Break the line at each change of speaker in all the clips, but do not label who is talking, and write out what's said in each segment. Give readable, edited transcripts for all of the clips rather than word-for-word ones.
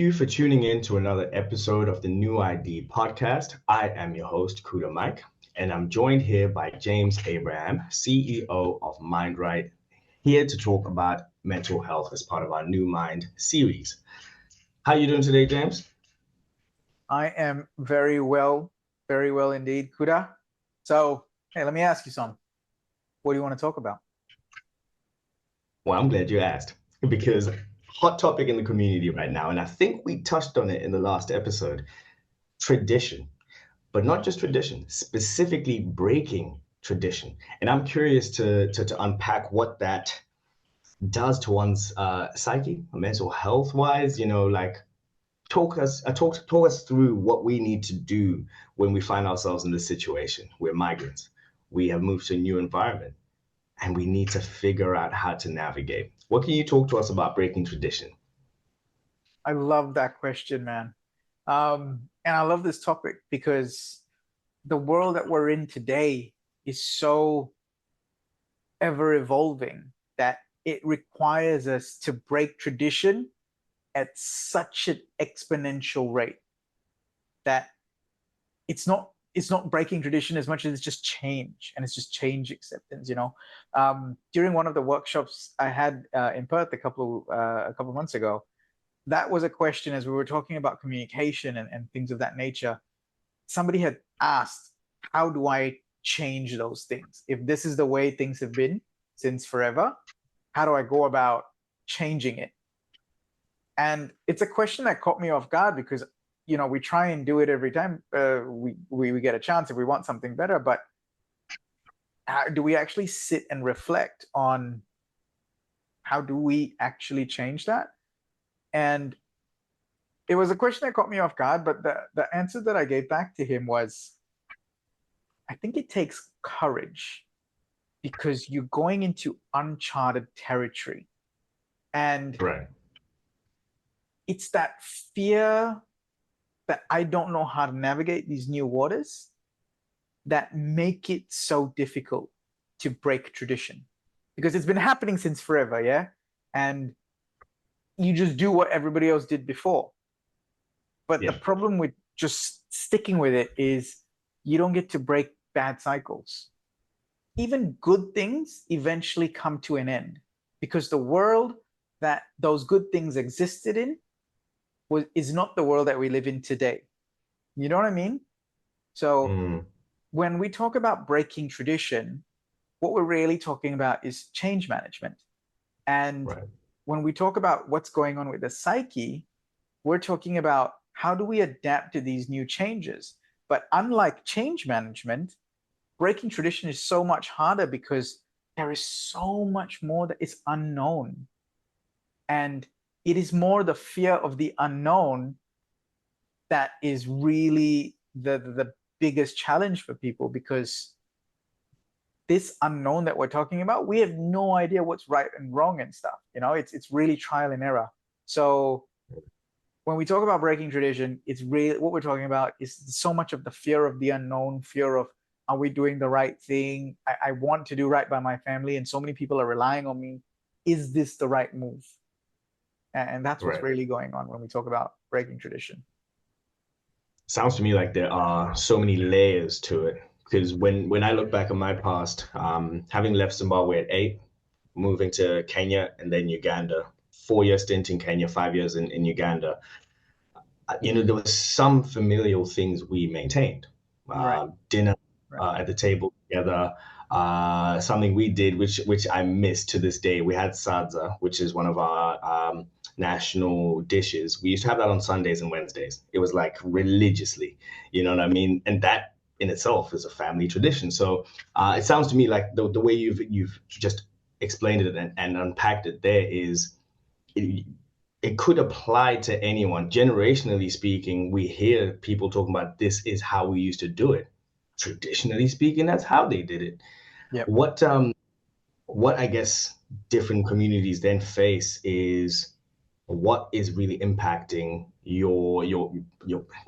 you for tuning in to another episode of the New ID podcast. I am your host, Kuda Mic, and I'm joined here by James Abraham, CEO of MindRight, here to talk about mental health as part of our nuMind series. How are you doing today, James?
I am very well indeed, Kuda. So, hey, let me ask you something. What do you want to talk about?
Well, I'm glad you asked, because hot topic in the community right now, and I think we touched on it in the last episode, tradition, but not just tradition, specifically breaking tradition. And I'm curious to unpack what that does to one's psyche, mental health wise, like talk us through what we need to do when we find ourselves in this situation. We're migrants. We have moved to a new environment and we need to figure out how to navigate. What can you talk to us about breaking tradition?
I love that question, man. And I love this topic because the world that we're in today is so ever evolving that it requires us to break tradition at such an exponential rate that it's not breaking tradition as much as it's just change, and it's just change acceptance. During one of the workshops I had in Perth a couple of months ago, that was a question as we were talking about communication and things of that nature. Somebody had asked, how do I change those things? If this is the way things have been since forever, how do I go about changing it? And it's a question that caught me off guard because, we try and do it every time we get a chance if we want something better. But how do we actually sit and reflect on how do we actually change that? And it was a question that caught me off guard, but the answer that I gave back to him was, I think it takes courage because you're going into uncharted territory. And
Right.
It's that fear that I don't know how to navigate these new waters that make it so difficult to break tradition, because it's been happening since forever, yeah? And you just do what everybody else did before. But the problem with just sticking with it is you don't get to break bad cycles. Even good things eventually come to an end because the world that those good things existed in is not the world that we live in today. You know what I mean? So when we talk about breaking tradition, what we're really talking about is change management. And when we talk about what's going on with the psyche, we're talking about how do we adapt to these new changes. But unlike change management, breaking tradition is so much harder because there is so much more that is unknown. And it is more the fear of the unknown that is really the biggest challenge for people, because this unknown that we're talking about, we have no idea what's right and wrong and stuff. It's really trial and error. So when we talk about breaking tradition, it's really what we're talking about is so much of the fear of the unknown, fear of, are we doing the right thing? I want to do right by my family, and so many people are relying on me. Is this the right move? And that's what's really going on when we talk about breaking tradition.
Sounds to me like there are so many layers to it. Because when I look back at my past, having left Zimbabwe at 8, moving to Kenya and then Uganda, 4-year stint in Kenya, 5 years in Uganda, there were some familial things we maintained. Dinner at the table together, something we did, which I miss to this day. We had sadza, which is one of our national dishes. We used to have that on Sundays and Wednesdays. It was like religiously, you know what I mean? And that in itself is a family tradition. So it sounds to me like the way you've just explained it and unpacked it there is it could apply to anyone. Generationally speaking, we hear people talking about this is how we used to do it. Traditionally speaking, that's how they did it.
Yep.
What I guess different communities then face is what is really impacting your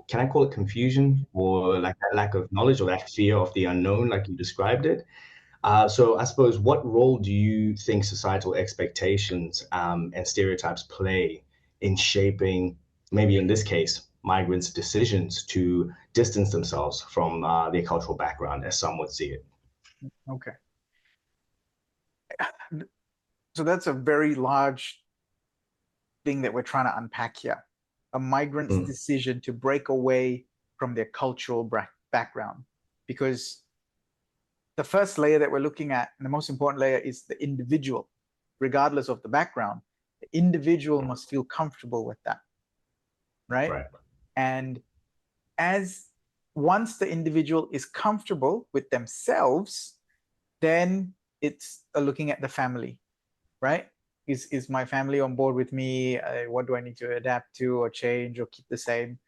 can I call it confusion, or like that lack of knowledge or that fear of the unknown, like you described it. So I suppose, what role do you think societal expectations and stereotypes play in shaping maybe in this case, migrants' decisions to distance themselves from their cultural background, as some would see it.
Okay. So that's a very large thing that we're trying to unpack here. A migrant's
Mm,
decision to break away from their cultural background. Because the first layer that we're looking at, and the most important layer, is the individual, regardless of the background. The individual must feel comfortable with that, right?
right,
And as once the individual is comfortable with themselves, then it's looking at the family, right? Is my family on board with me? What do I need to adapt to or change or keep the same?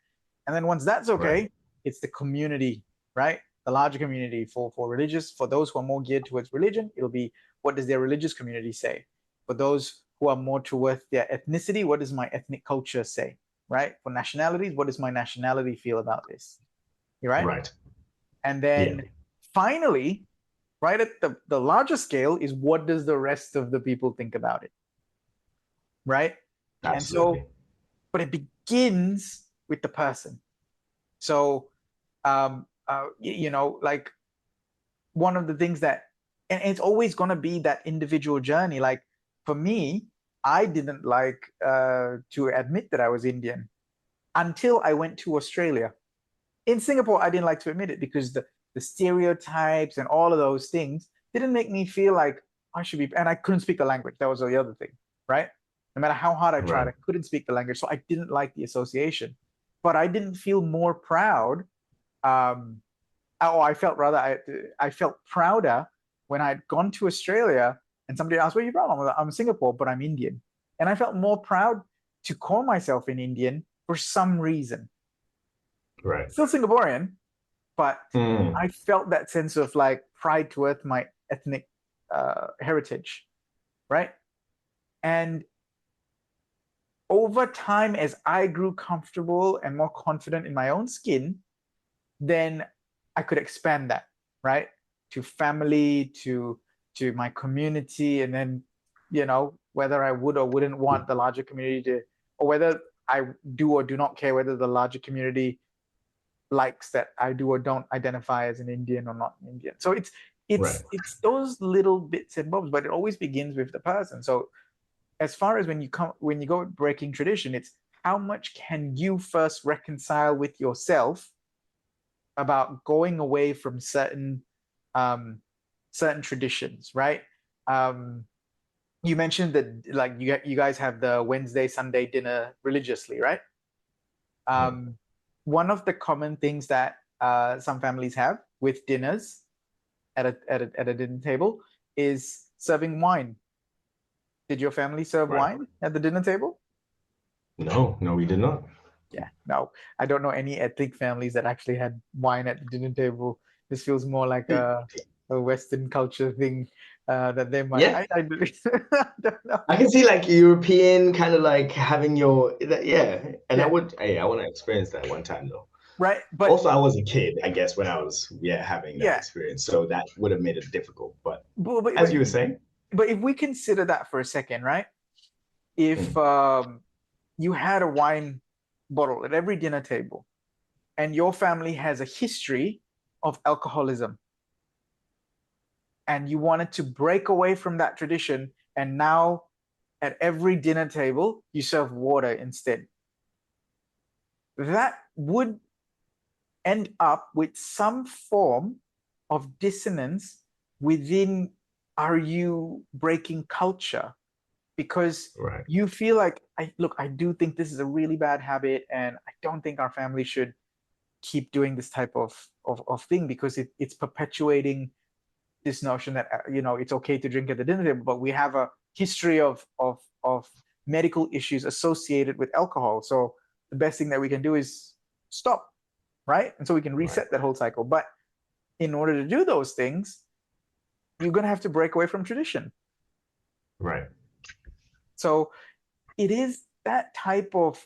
And then once that's
right,
okay, it's the community, right? The larger community for religious, for those who are more geared towards religion, it'll be what does their religious community say? For those who are more towards their ethnicity, what does my ethnic culture say? Right? For nationalities, what does my nationality feel about this? Right?
right.
And
Yeah,
then finally, right at the larger scale is what does the rest of the people think about it? Right? And
absolutely.
so, but it begins with the person. So like one of the things that, and it's always going to be that individual journey. Like for me, I didn't like to admit that I was Indian until I went to Australia. In Singapore, I didn't like to admit it because the stereotypes and all of those things didn't make me feel like I should be, and I couldn't speak the language. That was the other thing, right? No matter how hard I tried,
Right,
I couldn't speak the language. So I didn't like the association. But I didn't feel more proud. Um, I felt rather, I felt prouder when I'd gone to Australia and somebody asked, where are you from? I'm Singapore, but I'm Indian. And I felt more proud to call myself an Indian for some reason.
right.
Still Singaporean, but
Mm,
I felt that sense of like pride towards my ethnic heritage, right? And over time, as I grew comfortable and more confident in my own skin, then I could expand that, right? To family, to my community, and then, whether I would or wouldn't want the larger community to, or whether I do or do not care whether the larger community likes that I do or don't identify as an Indian or not an Indian. So it's
right,
it's those little bits and bobs, but it always begins with the person. So as far as when you go breaking tradition, it's how much can you first reconcile with yourself about going away from um, certain traditions, right? Um, you mentioned that like you guys have the Wednesday Sunday dinner religiously, right?
mm,
Um, one of the common things that some families have with dinners at a dinner table is serving wine. Did your family serve
right.
wine at the dinner table?
No, no, we did not.
Yeah, no, I don't know any ethnic families that actually had wine at the dinner table. This feels more like a Western culture thing that they might.
Yeah,
I believe. I don't know.
I can see like European kind of like having yeah, and
Yeah,
I want to experience that one time though.
right. But
Also, I was a kid, I guess, when I was having that
yeah,
experience, so that would have made it difficult. But
but, but,
as
but,
you were saying,
but if we consider that for a second, right? If
mm,
you had a wine bottle at every dinner table, and your family has a history of alcoholism, and you wanted to break away from that tradition, and now at every dinner table you serve water instead, that would end up with some form of dissonance within, are you breaking culture? Because
right,
you feel like, I do think this is a really bad habit, and I don't think our family should keep doing this type of thing because it's perpetuating this notion that it's okay to drink at the dinner table, but we have a history of medical issues associated with alcohol. So the best thing that we can do is stop, right? And so we can
right,
reset that whole cycle. But in order to do those things, you're going to have to break away from tradition.
right,
So it is that type of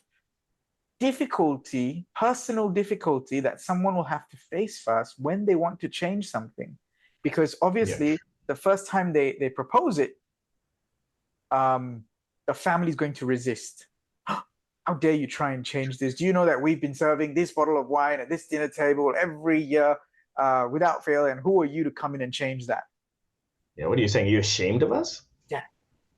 difficulty, personal difficulty, that someone will have to face first when they want to change something. Because
yeah,
obviously, the first time they propose it, the family is going to resist. how dare you try and change this? Do you know that we've been serving this bottle of wine at this dinner table every year without fail? And who are you to come in and change that?
Yeah, what are you saying? Are you ashamed of us?
Yeah.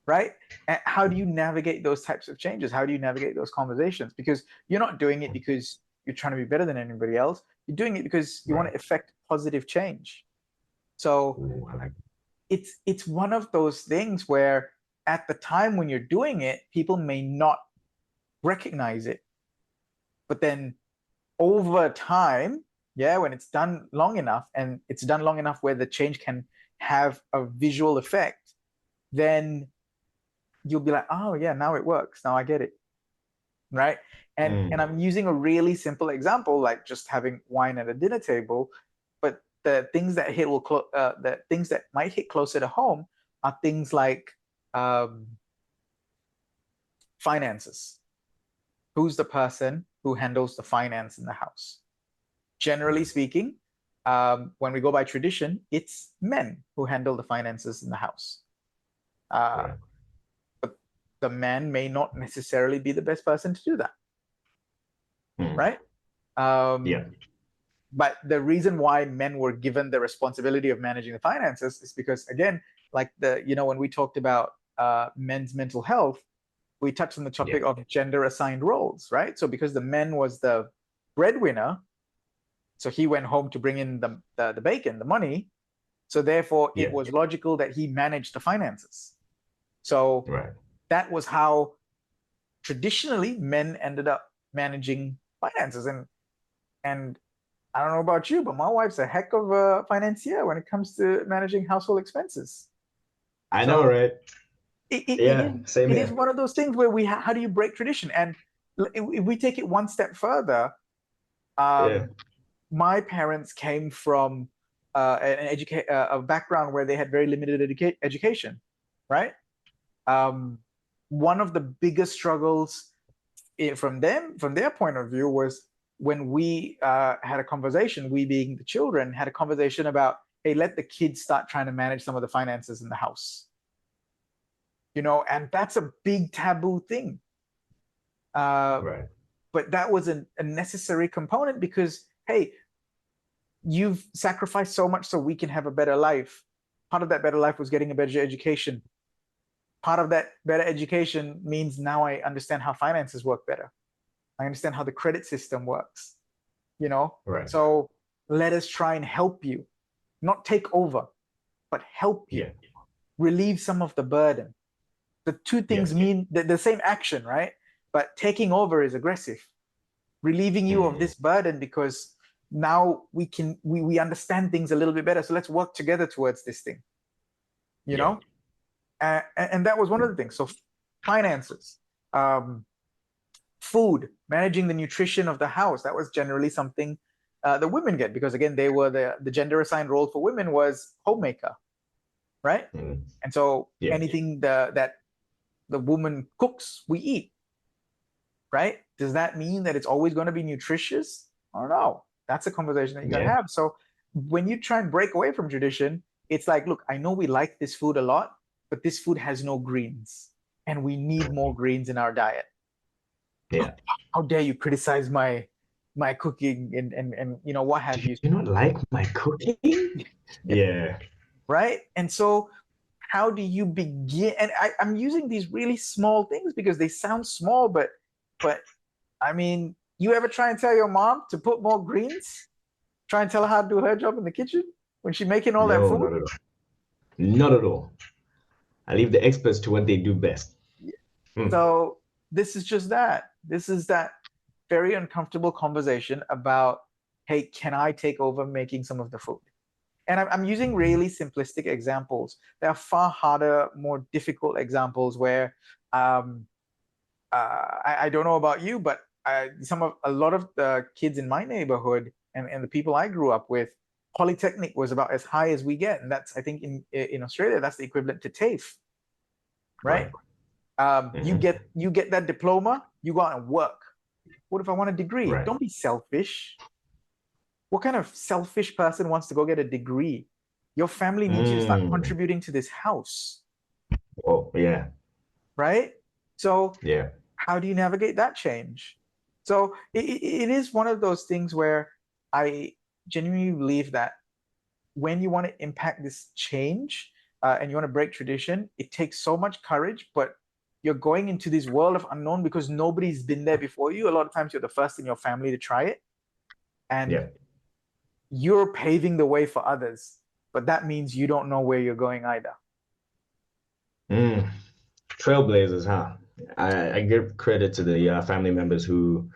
Right? And how do you navigate those types of changes? How do you navigate those conversations? Because you're not doing it because you're trying to be better than anybody else. You're doing it because you want to effect positive change. So
Ooh, I like
it's one of those things where at the time when you're doing it, people may not recognize it. But then over time, yeah, when it's done long enough and it's done long enough where the change can have a visual effect, then you'll be like, oh yeah, now it works. Now I get it. Right. And I'm using a really simple example, like just having wine at a dinner table. But the things that the things that might hit closer to home are things like finances. Who's the person who handles the finance in the house? Generally speaking, when we go by tradition, it's men who handle the finances in the house. But the man may not necessarily be the best person to do that. Right?
Yeah.
But the reason why men were given the responsibility of managing the finances is because, again, like when we talked about men's mental health, we touched on the topic of gender assigned roles, right? So because the man was the breadwinner, so he went home to bring in the bacon, the money. So therefore, it was logical that he managed the finances. So that was how traditionally men ended up managing finances. And I don't know about you, but my wife's a heck of a financier when it comes to managing household expenses.
I know, right?
It is one of those things where how do you break tradition? And if we take it one step further, my parents came from a background where they had very limited education, right? One of the biggest struggles from their point of view, was when we had a conversation, we being the children, had a conversation about, hey, let the kids start trying to manage some of the finances in the house. And that's a big taboo thing. But that was a necessary component because, hey, you've sacrificed so much so we can have a better life. Part of that better life was getting a better education. Part of that better education means now I understand how finances work better. I understand how the credit system works. So let us try and help you, not take over, but help you relieve some of the burden. The two things mean the same action, right? But taking over is aggressive. Relieving you of this burden because now we understand things a little bit better. So let's work together towards this thing. You know? And that was one of the things. So finances, food, managing the nutrition of the house. That was generally something the women get because, again, they were the gender assigned role for women was homemaker, right? And so anything that the woman cooks, we eat, right? Does that mean that it's always going to be nutritious? I don't know. That's a conversation that you got to have. So when you try and break away from tradition, it's like, look, I know we like this food a lot, but this food has no greens and we need more greens in our diet. How dare you criticize my cooking and what have you?
Do you not like my cooking?
Right? And so how do you begin? And I'm using these really small things because they sound small, but I mean, you ever try and tell your mom to put more greens? Try and tell her how to do her job in the kitchen when she's making all that food?
Not at all. Not at all. I leave the experts to what they do best.
So this is just that. This is that very uncomfortable conversation about, hey, can I take over making some of the food? And I'm using really simplistic examples. There are far harder, more difficult examples where I don't know about you, but a lot of the kids in my neighborhood and the people I grew up with, Polytechnic was about as high as we get, and that's, I think, in Australia, that's the equivalent to TAFE, right? You get that diploma, you go out and work. What if I want a degree? Don't be selfish. What kind of selfish person wants to go get a degree? Your family needs you to start contributing to this house.
Oh, yeah.
Right? So how do you navigate that change? So it is one of those things where I genuinely believe that when you want to impact this change and you want to break tradition, it takes so much courage, but you're going into this world of unknown because nobody's been there before you. A lot of times you're the first in your family to try it, and
Yeah.
you're paving the way for others, but that means you don't know where you're going either.
Mm. Trailblazers, huh? I give credit to the family members who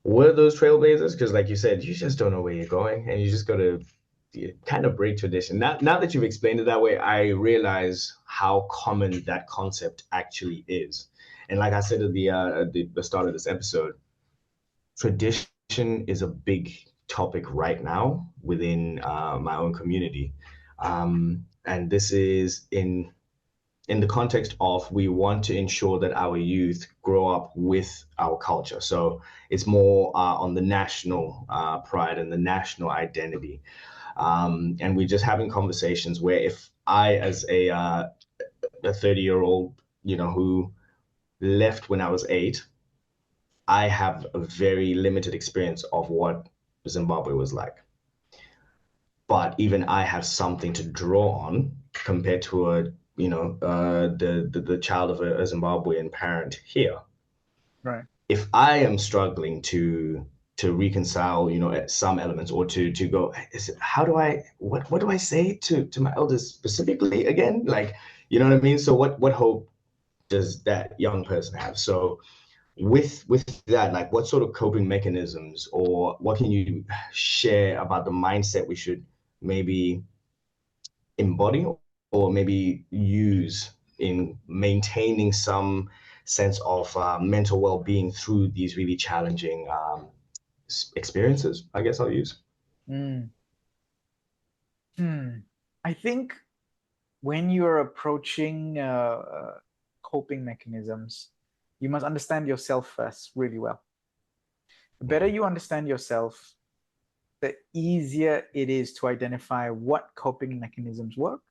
were those trailblazers because, like you said, you just don't know where you're going, and you just got to kind of break tradition. Now that you've explained it that way, I realize how common that concept actually is. And like I said at the start of this episode, tradition is a big topic right now within my own community, and this is in the context of we want to ensure that our youth grow up with our culture. So it's more on the national pride and the national identity. And we're just having conversations where if I, as a 30-year-old, who left when I was 8, I have a very limited experience of what Zimbabwe was like. But even I have something to draw on compared to the child of a Zimbabwean parent here.
Right.
If I am struggling to reconcile, some elements, or to go, how do I what do I say to my elders specifically again? Like, you know what I mean? So what hope does that young person have? So with that, like, what sort of coping mechanisms, or what can you share about the mindset we should maybe embody or maybe use in maintaining some sense of mental well-being through these really challenging experiences, I guess I'll use.
Mm. I think when you're approaching coping mechanisms, you must understand yourself first really well. The better
Mm,
you understand yourself, the easier it is to identify what coping mechanisms work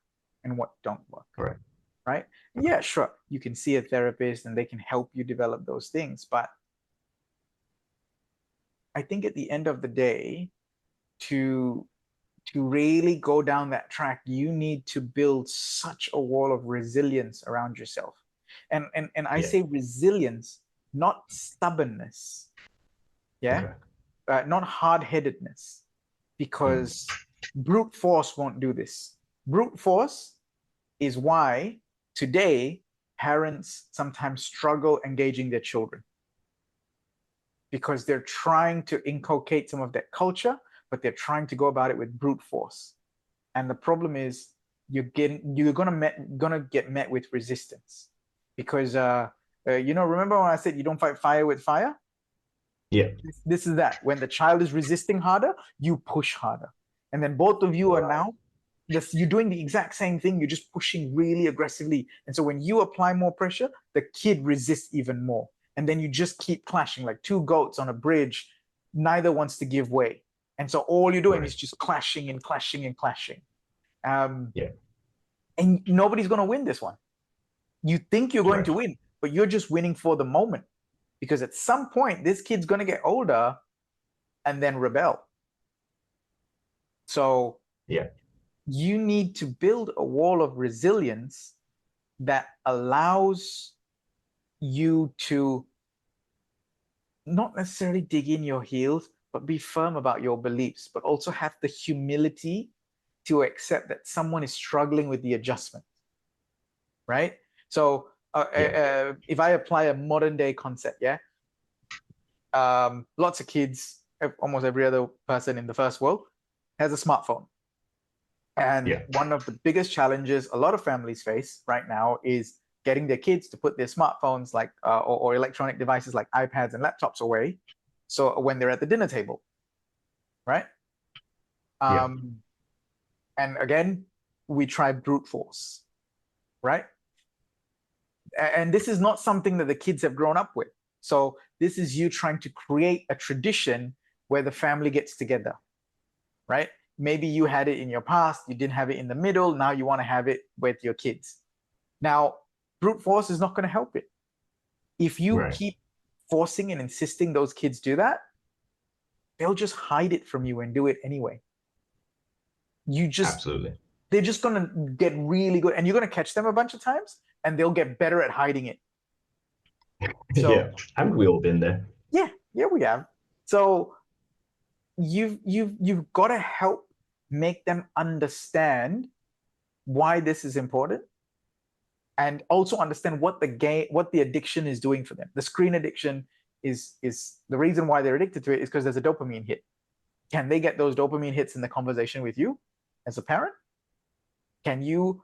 and what don't work,
right.
right? Yeah, sure, you can see a therapist and they can help you develop those things, but I think at the end of the day, to really go down that track, you need to build such a wall of resilience around yourself. And I
Yeah.
say resilience, not stubbornness, yeah,
Okay.
not hard-headedness,
Mm,
because brute force won't do this. Brute force is why today parents sometimes struggle engaging their children because they're trying to inculcate some of that culture, but they're trying to go about it with brute force. And the problem is you're gonna get met with resistance because remember when I said you don't fight fire with fire?
yeah.
This is that. When the child is resisting harder, you push harder. And then both of you are
Right.
now you're doing the exact same thing, you're just pushing really aggressively. And so when you apply more pressure, the kid resists even more. And then you just keep clashing like two goats on a bridge. Neither wants to give way. And so all you're doing
Right.
is just clashing and clashing and clashing. Um,
Yeah.
and nobody's going to win this one. You think you're going
Right.
to win, but you're just winning for the moment because at some point this kid's going to get older and then rebel. So
Yeah.
you need to build a wall of resilience that allows you to not necessarily dig in your heels, but be firm about your beliefs, but also have the humility to accept that someone is struggling with the adjustment, right? So
Yeah.
if I apply a modern day concept, yeah, lots of kids, almost every other person in the first world has a smartphone. And
Yeah.
one of the biggest challenges a lot of families face right now is getting their kids to put their smartphones like or electronic devices like iPads and laptops away. So when they're at the dinner table, right?
Yeah.
Um, and again, we try brute force, right? And this is not something that the kids have grown up with. So this is you trying to create a tradition where the family gets together, right? Maybe you had it in your past, you didn't have it in the middle, now you want to have it with your kids. Now, brute force is not going to help it. If you
Right.
keep forcing and insisting those kids do that, they'll just hide it from you and do it anyway. You just
Absolutely.
They're just gonna get really good, and you're gonna catch them a bunch of times, and they'll get better at hiding it. So
Yeah. Haven't we all been there?
yeah, we have. So you've got to help make them understand why this is important, and also understand what the addiction is doing for them. The screen addiction is the reason why they're addicted to it is because there's a dopamine hit. Can they get those dopamine hits in the conversation with you as a parent? Can you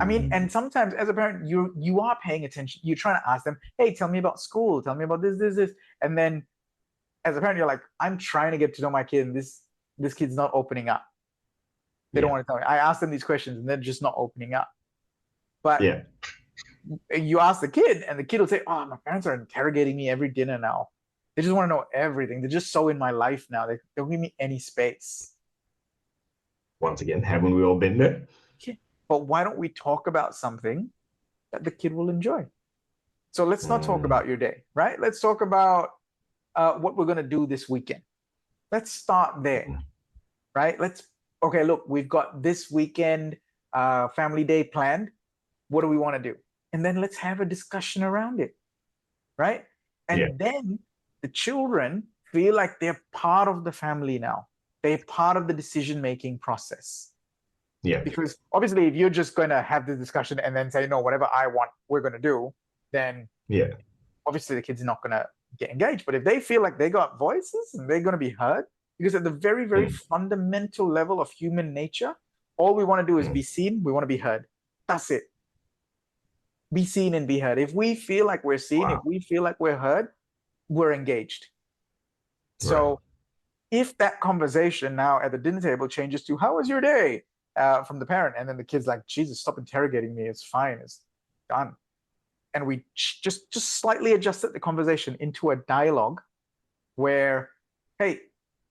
I mean,
Mm,
and sometimes as a parent, you are paying attention. You're trying to ask them, "Hey, tell me about school. Tell me about this," and then as a parent, you're like, "I'm trying to get to know my kid, and this kid's not opening up. They don't
yeah.
want to tell me." I ask them these questions, and they're just not opening up. But
Yeah.
you ask the kid, and the kid will say, "Oh, my parents are interrogating me every dinner now. They just want to know everything. They're just so in my life now. They don't give me any space."
Once again, haven't we all been there?
Yeah. But why don't we talk about something that the kid will enjoy? So let's not talk
Mm,
about your day, right? Let's talk about what we're going to do this weekend. Let's start there,
mm,
right? Okay, look, we've got this weekend family day planned. What do we want to do? And then let's have a discussion around it, right?
yeah.
And then the children feel like they're part of the family now. They're part of the decision-making process.
Yeah.
Because obviously, if you're just going to have the discussion and then say, no, whatever I want, we're going to do, then
Yeah.
obviously the kid's not going to get engaged. But if they feel like they got voices and they're going to be heard, because at the very, very
Mm,
fundamental level of human nature, all we want to do is
mm,
be seen, we want to be heard. That's it. Be seen and be heard. If we feel like we're seen, if
wow.
we feel like we're heard, we're engaged.
Right.
So if that conversation now at the dinner table changes to, how was your day? From the parent, and then the kid's like, Jesus, stop interrogating me. It's fine. It's done. And we just slightly adjusted the conversation into a dialogue where, hey,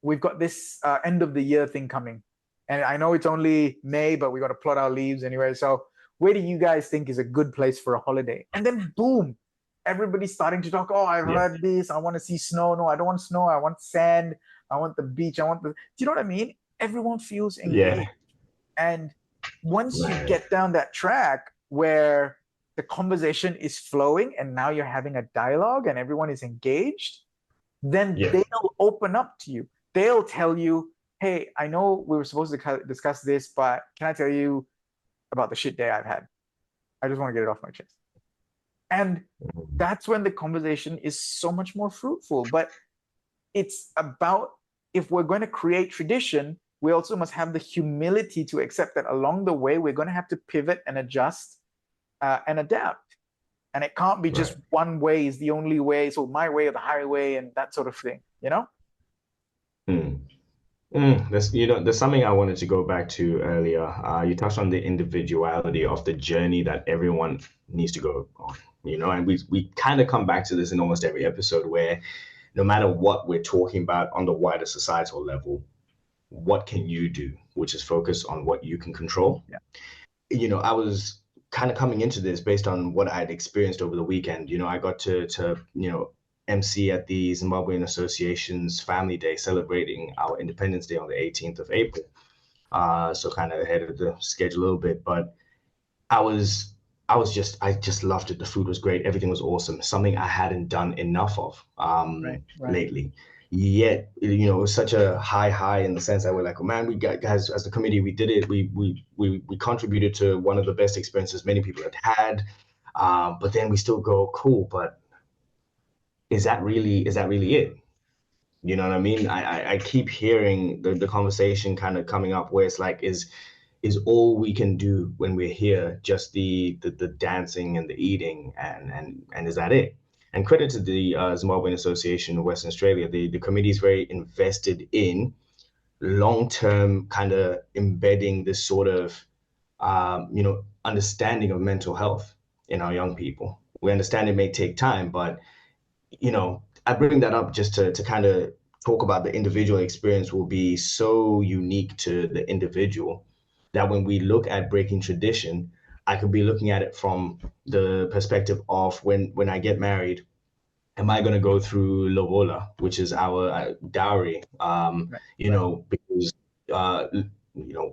we've got this end of the year thing coming, and I know it's only May, but we got to plot our leaves anyway. So where do you guys think is a good place for a holiday? And then boom, everybody's starting to talk. Oh, I've
Yeah.
heard this. I want to see snow. No, I don't want snow. I want sand. I want the beach. I want the. Do you know what I mean? Everyone feels
Yeah.
engaged, and once you
Right.
get down that track where the conversation is flowing and now you're having a dialogue and everyone is engaged, then
Yeah.
they'll open up to you. They'll tell you, hey, I know we were supposed to discuss this, but can I tell you about the shit day I've had? I just want to get it off my chest. And
Mm,
that's when the conversation is so much more fruitful. But it's about, if we're going to create tradition, we also must have the humility to accept that along the way, we're going to have to pivot and adjust and adapt. And it can't be
right.
just one way is the only way. So my way or the highway and that sort of thing, you know?
Mm. There's something I wanted to go back to earlier. You touched on the individuality of the journey that everyone needs to go on, and we kind of come back to this in almost every episode where no matter what we're talking about on the wider societal level, what can you do, which is focus on what you can control.
Yeah.
I was kind of coming into this based on what I had experienced over the weekend. I got to MC at the Zimbabwean Association's Family Day, celebrating our Independence Day on the 18th of April. So kind of ahead of the schedule a little bit, but I was I just loved it. The food was great. Everything was awesome. Something I hadn't done enough of
Right, right.
lately. Yet, it was such a high in the sense that we're like, oh man, we got guys as the committee, we did it. We contributed to one of the best experiences many people had had. But then we still go, cool, but is that really it? You know what I mean? I keep hearing the conversation kind of coming up where it's like, is all we can do when we're here just the dancing and the eating, and is that it? And credit to the Zimbabwean Association of Western Australia, the committee is very invested in long-term kind of embedding this sort of understanding of mental health in our young people. We understand it may take time, but I bring that up just to kind of talk about the individual experience will be so unique to the individual that when we look at breaking tradition, I could be looking at it from the perspective of when I get married, am I going to go through lobola, which is our dowry?
Right.
You
Right.
know, because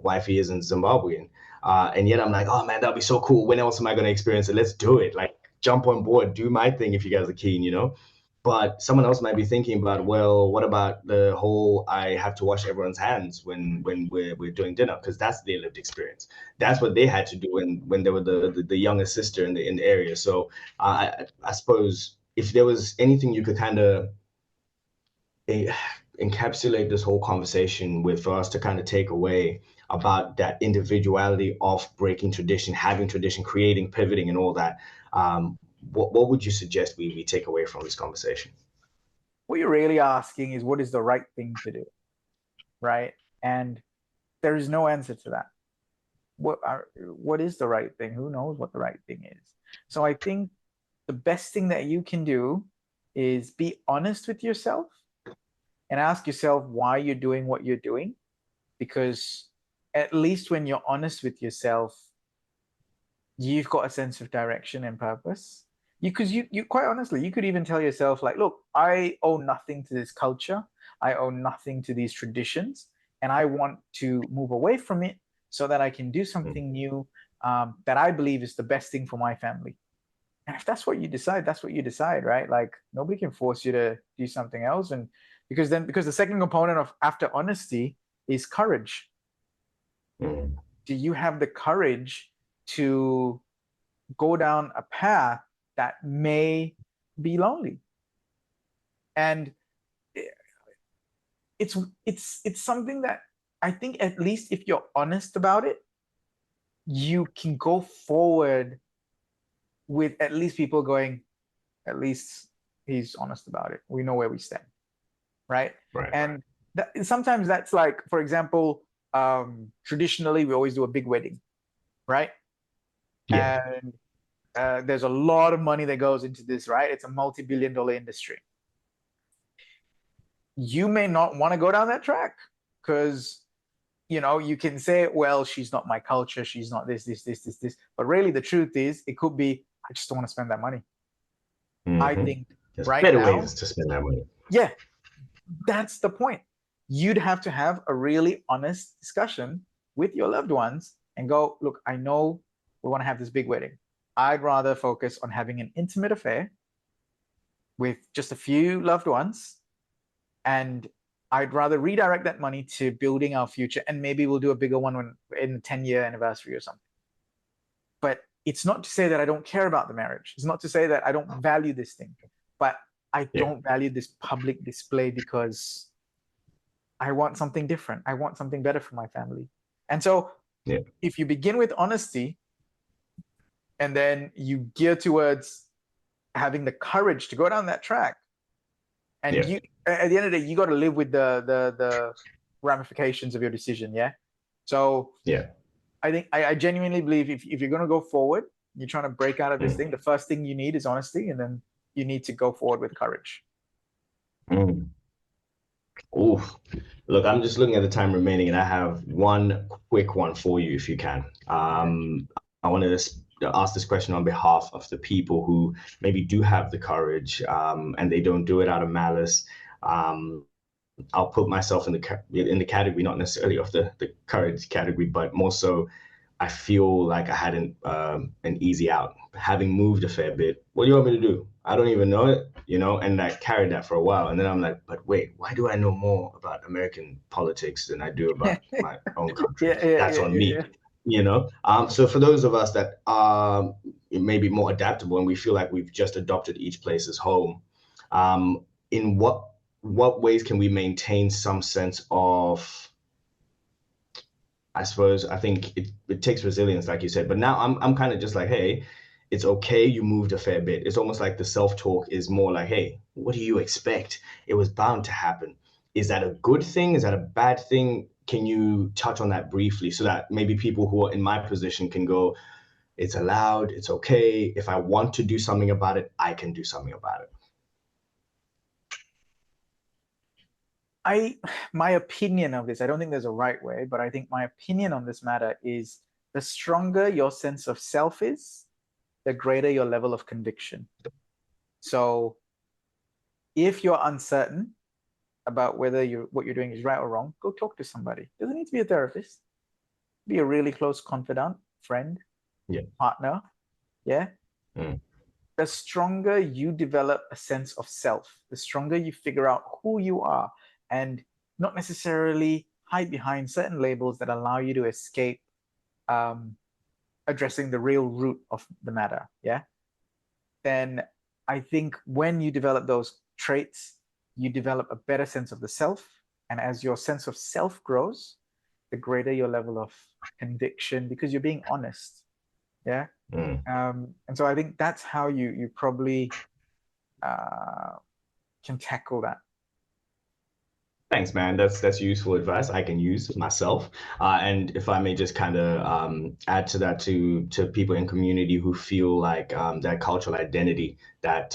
wifey isn't Zimbabwean, and yet I'm like, oh man, that'd be so cool. When else am I going to experience it? Let's do it. Like, jump on board, do my thing if you guys are keen, you know. But someone else might be thinking about, well, what about the whole I have to wash everyone's hands when we're doing dinner, because that's their lived experience. That's what they had to do when they were the younger sister in the area. So I suppose if there was anything you could kind of encapsulate this whole conversation with for us to kind of take away about that individuality of breaking tradition, having tradition, creating, pivoting, and all that, what would you suggest we take away from this conversation?
What you're really asking is what is the right thing to do, right? And there is no answer to that. What is the right thing? Who knows what the right thing is? So I think the best thing that you can do is be honest with yourself and ask yourself why you're doing what you're doing. Because at least when you're honest with yourself, you've got a sense of direction and purpose. Because you quite honestly, you could even tell yourself, like, look, I owe nothing to this culture. I owe nothing to these traditions. And I want to move away from it so that I can do something new that I believe is the best thing for my family. And if that's what you decide, that's what you decide, right? Like, nobody can force you to do something else. And because the second component of after honesty is courage.
Mm.
Do you have the courage to go down a path that may be lonely? And it's something that I think, at least if you're honest about it, you can go forward with at least people going, at least he's honest about it. We know where we stand, right?
Right.
And sometimes that's like, for example, traditionally we always do a big wedding, right?
Yeah.
And there's a lot of money that goes into this, right? It's a multi-billion-dollar industry. You may not want to go down that track because you can say, well, she's not my culture, she's not this, but really the truth is it could be, I just don't want to spend that money. I
Mm-hmm.
think
There's
right
better
now,
ways to spend that money.
yeah, that's the point. You'd have to have a really honest discussion with your loved ones and go, look, I know we want to have this big wedding. I'd rather focus on having an intimate affair with just a few loved ones, and I'd rather redirect that money to building our future, and maybe we'll do a bigger one in the 10-year anniversary or something. But it's not to say that I don't care about the marriage. It's not to say that I don't value this thing, but I
Yeah.
don't value this public display because I want something different. I want something better for my family. And so
Yeah.
if you begin with honesty and then you gear towards having the courage to go down that track, and
Yeah.
you at the end of the day, you got to live with the ramifications of your decision. Yeah. So
Yeah.
I think I genuinely believe if you're going to go forward, you're trying to break out of this
Mm.
thing, the first thing you need is honesty, and then you need to go forward with courage.
Mm. Oof. Look, I'm just looking at the time remaining, and I have one quick one for you, if you can.
Okay.
I wanted to ask this question on behalf of the people who maybe do have the courage, and they don't do it out of malice. Um, I'll put myself in the category, not necessarily of the courage category, but more so, I feel like I had an easy out, having moved a fair bit. What do you want me to do? I don't even know it, you know, and I carried that for a while. And then I'm like, but wait, why do I know more about American politics than I do about my own country?
Yeah, yeah,
That's
yeah,
on
yeah,
me,
yeah.
you know? So for those of us that are maybe more adaptable and we feel like we've just adopted each place as home, in what ways can we maintain some sense of, I suppose, I think it takes resilience, like you said. But now I'm kind of just like, hey, it's okay. You moved a fair bit. It's almost like the self-talk is more like, hey, what do you expect? It was bound to happen. Is that a good thing? Is that a bad thing? Can you touch on that briefly so that maybe people who are in my position can go, it's allowed, it's okay. If I want to do something about it, I can do something about it.
My opinion of this, I don't think there's a right way, but I think my opinion on this matter is The stronger your sense of self is, the greater your level of conviction. So if you're uncertain about whether what you're doing is right or wrong, go talk to somebody. Doesn't need to be a therapist. Be a really close confidant, friend, partner. Yeah. The stronger you develop a sense of self, the stronger you figure out who you are and not necessarily hide behind certain labels that allow you to escape addressing the real root of the matter. Yeah. Then I think when you develop those traits, you develop a better sense of the self. And as your sense of self grows, the greater your level of conviction because you're being honest. Yeah. And so I think that's how you probably can tackle that.
Thanks, man. That's useful advice I can use myself. And if I may just kind of add to that to people in community who feel like that cultural identity, that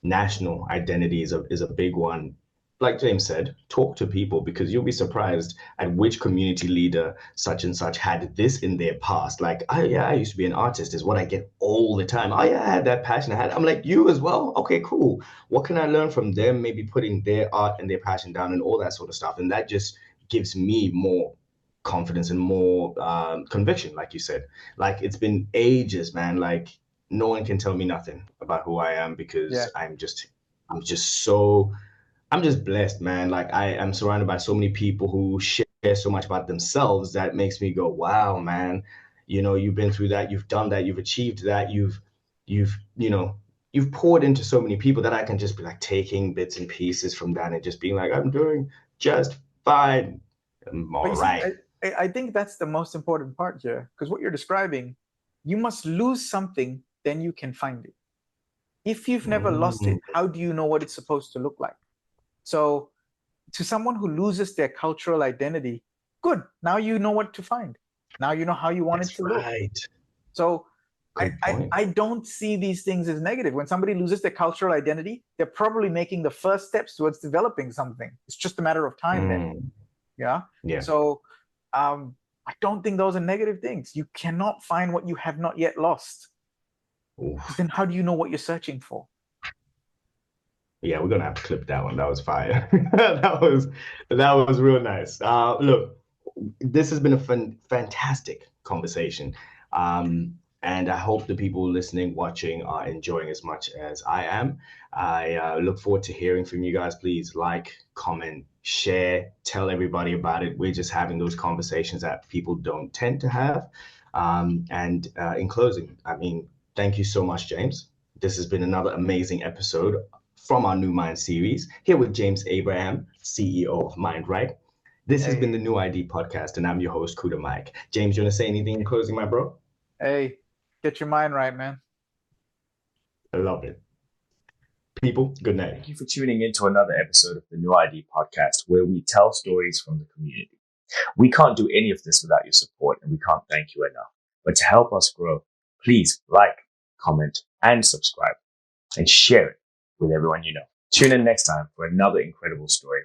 national identity is a big one. Like James said, talk to people because you'll be surprised at which community leader such and such had this in their past. Like, oh yeah, I used to be an artist is what I get all the time. Oh yeah, I had that passion. I'm like, you as well? Okay, cool. What can I learn from them? Maybe putting their art and their passion down and all that sort of stuff. And that just gives me more confidence and more conviction, like you said. Like it's been ages, man. Like no one can tell me nothing about who I am because I'm just blessed, man. Like I am surrounded by so many people who share so much about themselves that makes me go, wow, man. You've been through that, you've done that, you've achieved that, you've poured into so many people that I can just be like taking bits and pieces from that and just being like, I'm doing just fine. I'm all right.
I think that's the most important part here, because what you're describing, you must lose something, then you can find it. If you've never lost it, how do you know what it's supposed to look like? So to someone who loses their cultural identity, good. Now you know what to find. Now you know how you want it to look. So I don't see these things as negative. When somebody loses their cultural identity, they're probably making the first steps towards developing something. It's just a matter of time then. Yeah. So I don't think those are negative things. You cannot find what you have not yet lost. Then how do you know what you're searching for?
Yeah, we're gonna have to clip that one. That was fire. that was real nice. Look, this has been a fantastic conversation. And I hope the people listening, watching are enjoying as much as I am. I look forward to hearing from you guys. Please like, comment, share, tell everybody about it. We're just having those conversations that people don't tend to have. And in closing, I mean, thank you so much, James. This has been another amazing episode from our nuMind series, here with James Abraham, CEO of MindRight. This has been the New ID podcast, and I'm your host, Kuda Mic. James, you want to say anything in closing, my bro?
Hey, get your mind right, man.
I love it. People, good night.
Thank you for tuning in to another episode of the New ID podcast, where we tell stories from the community. We can't do any of this without your support, and we can't thank you enough. But to help us grow, please like, comment, and subscribe, and share it with everyone you know. Tune in next time for another incredible story